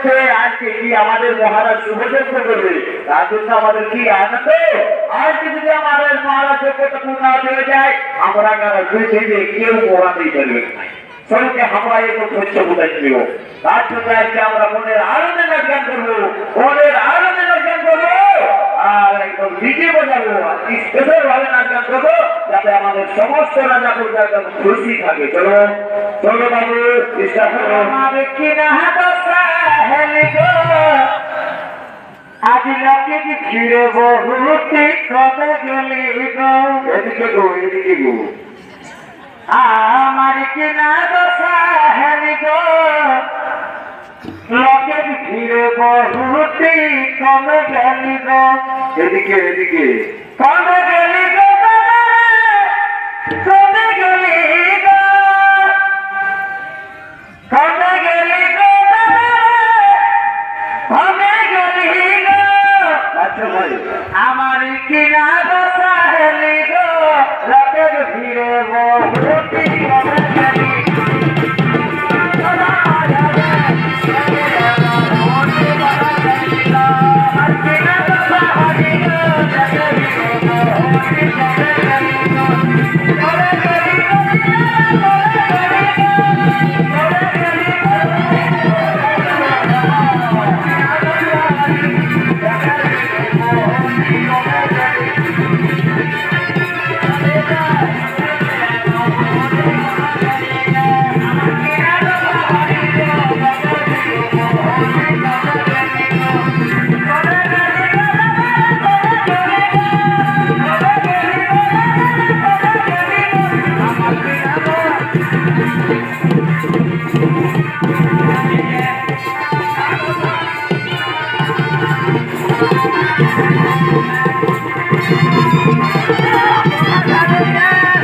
মধ্যে আজকে কি আমাদের মহারাজ শুভযজ্ঞ করবে, তার জন্য আমাদের কি আনন্দ। আজকে যদি আমাদের মহারাজ যোগ্যতা পূর্ণ হয়ে যায়, আমরা কারা দুই কেউ পড়াতেই পারবে না, সবকে আমরা একটু স্বচ্ছ বুঝাই দিব। তার জন্য আজকে আমরা মনের আনন্দে নাচ করবো, মনের আনন্দে নাচ করবো, আর একদম নিজে বোঝাবো, স্পেশাল ভাবে নাচ করবো, যাতে আমাদের সমস্ত রাজা প্রজা খুশি থাকে। চলো চলো বাবু, আজ লোকে ফিরে বহুতি কবে গেলি গো, এদিকে গো এদিকে গো, আমার কিনা দশা হেলি গো, লোকে ফিরে বহুতি কবে গেলি গো, এদিকে এদিকে কবে গেলি গো,